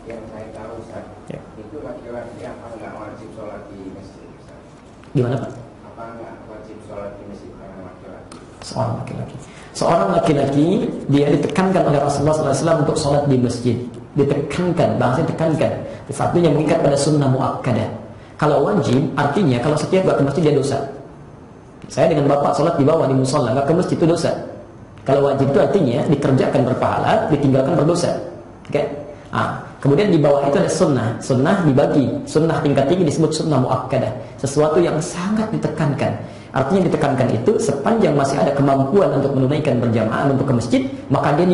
Yang saya tahu Ustaz, itu laki-laki apa nggak wajib sholat di masjid Ustaz? Gimana Pak? Apa nggak wajib sholat di masjid karena laki-laki? Seorang laki-laki dia ditekankan oleh Rasulullah SAW untuk sholat di masjid. Ditekankan, bahasanya tekankan. Satunya mengikat pada sunnah muakkadah. Kalau wajib, artinya kalau setiap gak ke masjid dia dosa. Saya dengan bapak sholat di bawah di musola, gak ke masjid itu dosa. Kalau wajib itu artinya dikerjakan berpahala, ditinggalkan berdosa. Oke? Kemudian di bawah itu ada sunnah. Sunnah dibagi. Sunnah tingkat tinggi disebut sunnah muakkadah. Sesuatu yang sangat ditekankan. Artinya ditekankan itu sepanjang masih ada kemampuan untuk menunaikan berjamaah untuk ke masjid, maka dia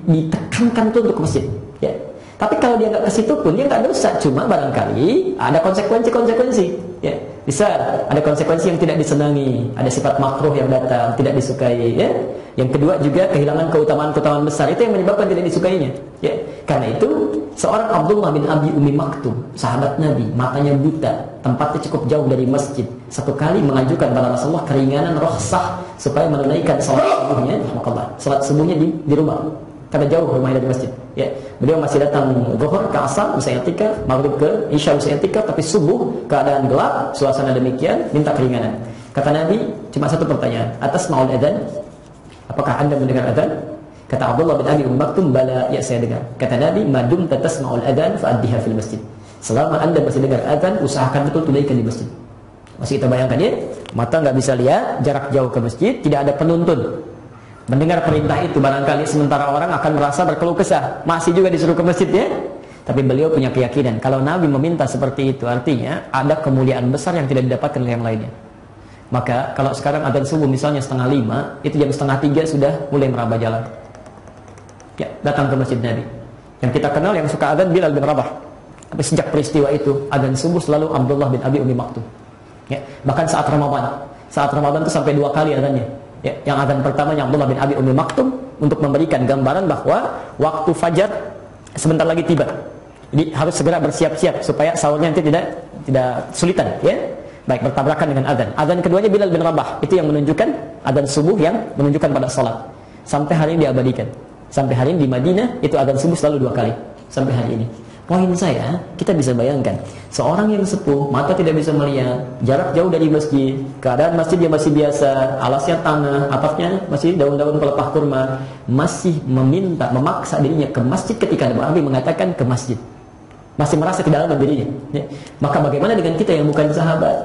ditekankan tuh untuk ke masjid. Ya. Tapi kalau dia nggak ke situ pun dia nggak dosa, cuma barangkali ada konsekuensi. Ya. Bisa ada konsekuensi yang tidak disenangi, ada sifat makruh yang datang, tidak disukai. Ya. Yang kedua juga kehilangan keutamaan besar itu yang menyebabkan tidak disukainya. Ya. Karena itu seorang Abdullah bin Abi Umi Maktum, sahabat Nabi, matanya buta, tempatnya cukup jauh dari masjid. Satu kali mengajukan pada Rasulullah keringanan rokhsah supaya menunaikan salat subuhnya, salat subuhnya di rumah. Karena jauh rumahnya dari masjid. Ya, beliau masih datang zuhur ke asar, bisa i'tikaf, maghrib ke isya bisa i'tikaf, tapi subuh keadaan gelap, suasana demikian, minta keringanan. Kata Nabi, cuma satu pertanyaan, atas ma'ul adzan? Apakah Anda mendengar adzan? Kata Abdullah bin Abi Maktum, bala, ya saya dengar. Kata Nabi, madum tasma'ul adzan fa'addiha fil masjid. Selama Anda masih dengar adzan, usahakan betul tunaikan di masjid. Masih kita bayangkan ya, mata nggak bisa lihat, jarak jauh ke masjid, tidak ada penuntun. Mendengar perintah itu barangkali sementara orang akan merasa berkeluh kesah, masih juga disuruh ke masjid ya. Tapi beliau punya keyakinan kalau Nabi meminta seperti itu artinya ada kemuliaan besar yang tidak didapatkan oleh yang lainnya. Maka kalau sekarang adzan subuh misalnya 4:30, itu jam 2:30 sudah mulai meraba jalan. Ya, datang ke masjid Nabi. Yang kita kenal yang suka adzan Bilal bin Rabah. Tapi sejak peristiwa itu adzan subuh selalu Abdullah bin Abi Umi Maktum. Ya, bahkan saat Ramadan itu sampai 2 kali adzannya. Ya, yang adzan pertamanya Abdullah bin Abi Umi Maktum untuk memberikan gambaran bahwa waktu fajar sebentar lagi tiba. Jadi harus segera bersiap-siap supaya sahurnya nanti tidak sulitan, ya. Baik, bertabrakan dengan adzan. Adzan keduanya Bilal bin Rabah, itu yang menunjukkan adzan subuh yang menunjukkan pada salat. Sampai hari ini diabadikan. Sampai hari ini di Madinah itu adzan subuh selalu 2 kali sampai hari ini. Poin saya, kita bisa bayangkan seorang yang sepuh, mata tidak bisa melihat, jarak jauh dari masjid, keadaan masjid dia masih biasa, alasnya tanah, atapnya masih daun-daun pelepah kurma, masih memaksa dirinya ke masjid ketika Nabi mengatakan ke masjid, masih merasa tidak aman dirinya. Ya. Maka bagaimana dengan kita yang bukan sahabat?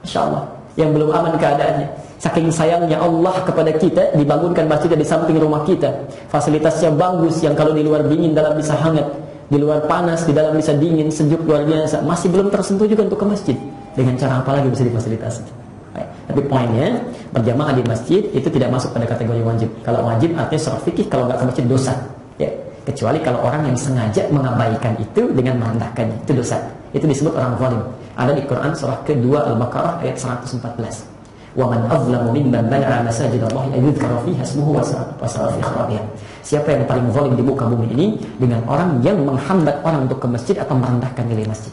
Insya Allah, yang belum aman keadaannya. Saking sayangnya Allah kepada kita, dibangunkan masjid di samping rumah kita, fasilitasnya bagus, yang kalau di luar dingin, dalam bisa hangat. Di luar panas, di dalam bisa dingin, sejuk luar biasa. Masih belum tersentuh juga untuk ke masjid. Dengan cara apa lagi bisa difasilitasi? Tapi poinnya, berjamaah di masjid itu tidak masuk pada kategori wajib. Kalau wajib artinya secara fikih, kalau nggak ke masjid dosa. Ya. Kecuali kalau orang yang sengaja mengabaikan itu dengan merendahkannya, itu dosa. Itu disebut orang zalim. Ada di Quran surah kedua Al-Baqarah ayat 114. Wa man azlamu mimman mana'a masajidallahi an yudhkara fiha ismuhu wa sa'a fi kharabiha. Siapa yang paling zalim di muka bumi ini dengan orang yang menghambat orang untuk ke masjid atau merendahkan nilai masjid.